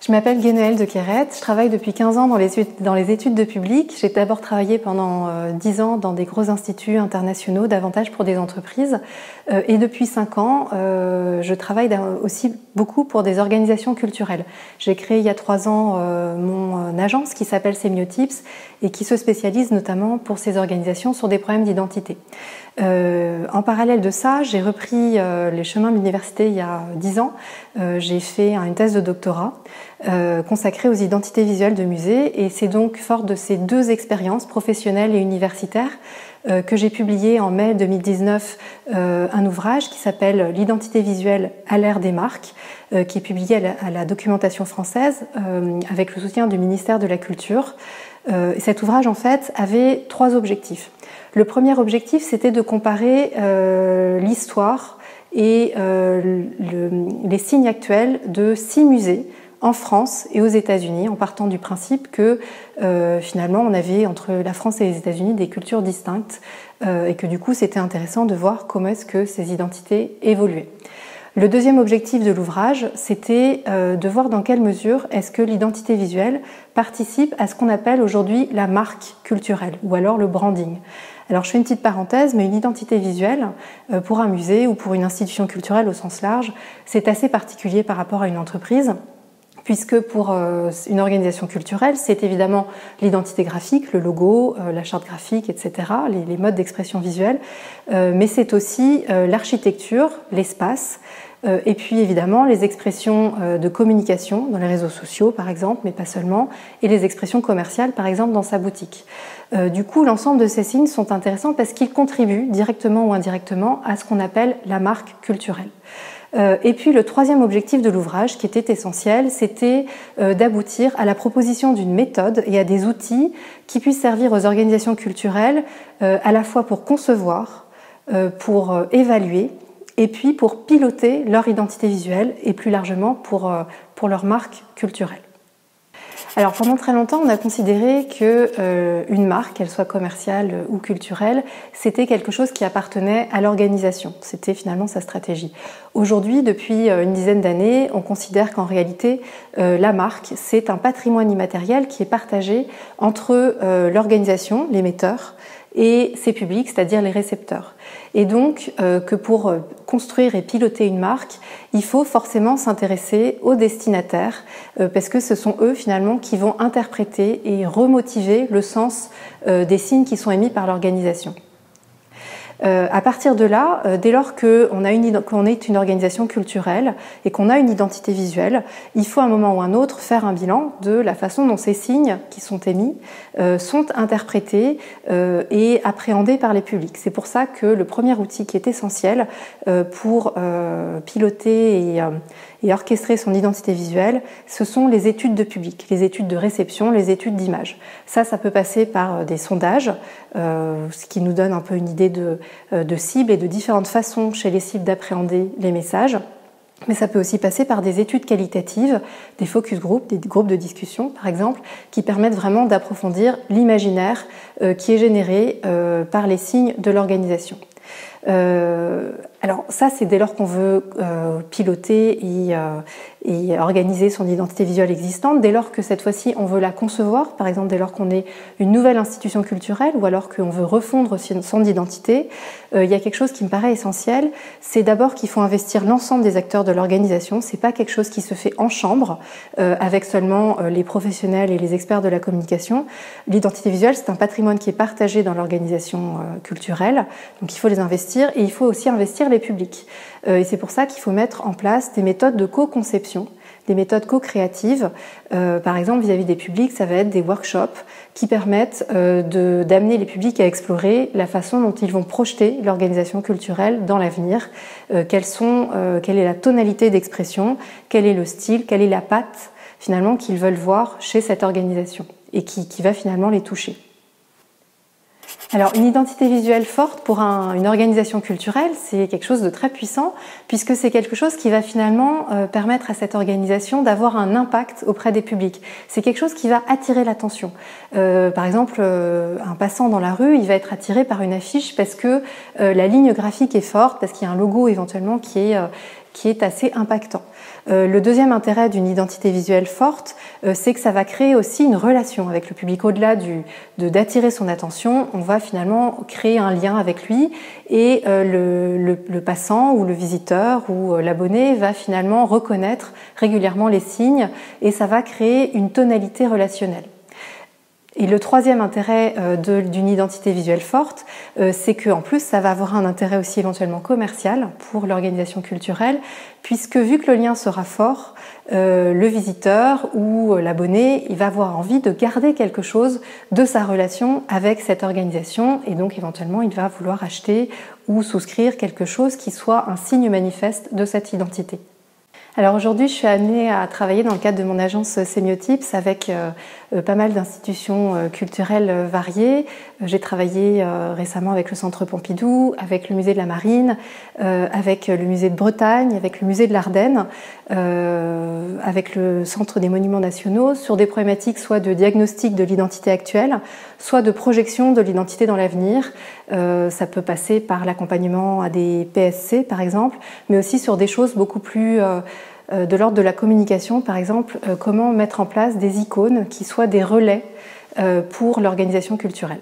Je m'appelle Guénoëlle de Quérette, je travaille depuis 15 ans dans les études de public. J'ai d'abord travaillé pendant 10 ans dans des gros instituts internationaux, davantage pour des entreprises. Et depuis 5 ans, je travaille aussi beaucoup pour des organisations culturelles. J'ai créé il y a 3 ans mon agence qui s'appelle Semiotips et qui se spécialise notamment pour ces organisations sur des problèmes d'identité. En parallèle de ça, j'ai repris les chemins de l'université il y a 10 ans. J'ai fait une thèse de doctorat consacrée aux identités visuelles de musées, et c'est donc fort de ces deux expériences professionnelles et universitaires que j'ai publié en mai 2019 un ouvrage qui s'appelle L'identité visuelle à l'ère des marques, qui est publié à la Documentation française avec le soutien du ministère de la Culture. Et cet ouvrage en fait avait 3 objectifs. Le premier objectif, c'était de comparer l'histoire et les signes actuels de 6 musées en France et aux États-Unis, en partant du principe que finalement on avait entre la France et les États-Unis des cultures distinctes et que du coup c'était intéressant de voir comment est-ce que ces identités évoluaient. Le deuxième objectif de l'ouvrage, c'était de voir dans quelle mesure est-ce que l'identité visuelle participe à ce qu'on appelle aujourd'hui la marque culturelle ou alors le branding. Alors je fais une petite parenthèse, mais une identité visuelle pour un musée ou pour une institution culturelle au sens large, c'est assez particulier par rapport à une entreprise, puisque pour une organisation culturelle, c'est évidemment l'identité graphique, le logo, la charte graphique, etc., les modes d'expression visuelle, mais c'est aussi l'architecture, l'espace, et puis évidemment les expressions de communication dans les réseaux sociaux par exemple, mais pas seulement, et les expressions commerciales par exemple dans sa boutique. Du coup, l'ensemble de ces signes sont intéressants parce qu'ils contribuent directement ou indirectement à ce qu'on appelle la marque culturelle. Et puis le troisième objectif de l'ouvrage, qui était essentiel, c'était d'aboutir à la proposition d'une méthode et à des outils qui puissent servir aux organisations culturelles à la fois pour concevoir, pour évaluer et puis pour piloter leur identité visuelle et plus largement pour leur marque culturelle. Alors pendant très longtemps, on a considéré qu'une marque, qu'elle soit commerciale ou culturelle, c'était quelque chose qui appartenait à l'organisation. C'était finalement sa stratégie. Aujourd'hui, depuis une dizaine d'années, on considère qu'en réalité, la marque, c'est un patrimoine immatériel qui est partagé entre l'organisation, l'émetteur, et ses publics, c'est-à-dire les récepteurs. Et donc que pour construire et piloter une marque, il faut forcément s'intéresser aux destinataires, parce que ce sont eux finalement qui vont interpréter et remotiver le sens des signes qui sont émis par l'organisation. À partir de là, dès lors qu'on est une organisation culturelle et qu'on a une identité visuelle, il faut à un moment ou un autre faire un bilan de la façon dont ces signes qui sont émis sont interprétés et appréhendés par les publics. C'est pour ça que le premier outil qui est essentiel pour piloter et orchestrer son identité visuelle, ce sont les études de public, les études de réception, les études d'image. Ça peut passer par des sondages, ce qui nous donne un peu une idée de cibles et de différentes façons chez les cibles d'appréhender les messages. Mais ça peut aussi passer par des études qualitatives, des focus groups, des groupes de discussion par exemple, qui permettent vraiment d'approfondir l'imaginaire qui est généré par les signes de l'organisation. Alors ça, c'est dès lors qu'on veut piloter et organiser son identité visuelle existante, dès lors que cette fois-ci on veut la concevoir, par exemple dès lors qu'on est une nouvelle institution culturelle ou alors qu'on veut refondre son identité, il y a quelque chose qui me paraît essentiel, c'est d'abord qu'il faut investir l'ensemble des acteurs de l'organisation. C'est pas quelque chose qui se fait en chambre avec seulement les professionnels et les experts de la communication. L'identité visuelle, c'est un patrimoine qui est partagé dans l'organisation culturelle, donc il faut les investir et il faut aussi investir les publics. Et c'est pour ça qu'il faut mettre en place des méthodes de co-conception, des méthodes co-créatives. Par exemple, vis-à-vis des publics, ça va être des workshops qui permettent d'amener les publics à explorer la façon dont ils vont projeter l'organisation culturelle dans l'avenir. Quelle est la tonalité d'expression, quel est le style, quelle est la patte finalement qu'ils veulent voir chez cette organisation et qui va finalement les toucher. Alors, une identité visuelle forte pour une organisation culturelle, c'est quelque chose de très puissant, puisque c'est quelque chose qui va finalement permettre à cette organisation d'avoir un impact auprès des publics. C'est quelque chose qui va attirer l'attention. Par exemple, un passant dans la rue, il va être attiré par une affiche parce que la ligne graphique est forte, parce qu'il y a un logo éventuellement qui est assez impactant. Le deuxième intérêt d'une identité visuelle forte, c'est que ça va créer aussi une relation avec le public. Au-delà d'attirer son attention, on va finalement créer un lien avec lui et le passant ou le visiteur ou l'abonné va finalement reconnaître régulièrement les signes et ça va créer une tonalité relationnelle. Et le troisième intérêt d'une identité visuelle forte, c'est qu'en plus, ça va avoir un intérêt aussi éventuellement commercial pour l'organisation culturelle, puisque vu que le lien sera fort, le visiteur ou l'abonné, il va avoir envie de garder quelque chose de sa relation avec cette organisation, et donc éventuellement, il va vouloir acheter ou souscrire quelque chose qui soit un signe manifeste de cette identité. Alors aujourd'hui, je suis amenée à travailler dans le cadre de mon agence Semiotips avec pas mal d'institutions culturelles variées. J'ai travaillé récemment avec le Centre Pompidou, avec le Musée de la Marine, avec le Musée de Bretagne, avec le Musée de l'Ardenne, avec le Centre des Monuments Nationaux sur des problématiques soit de diagnostic de l'identité actuelle, soit de projection de l'identité dans l'avenir. Ça peut passer par l'accompagnement à des PSC par exemple, mais aussi sur des choses beaucoup plus de l'ordre de la communication, par exemple, comment mettre en place des icônes qui soient des relais pour l'organisation culturelle.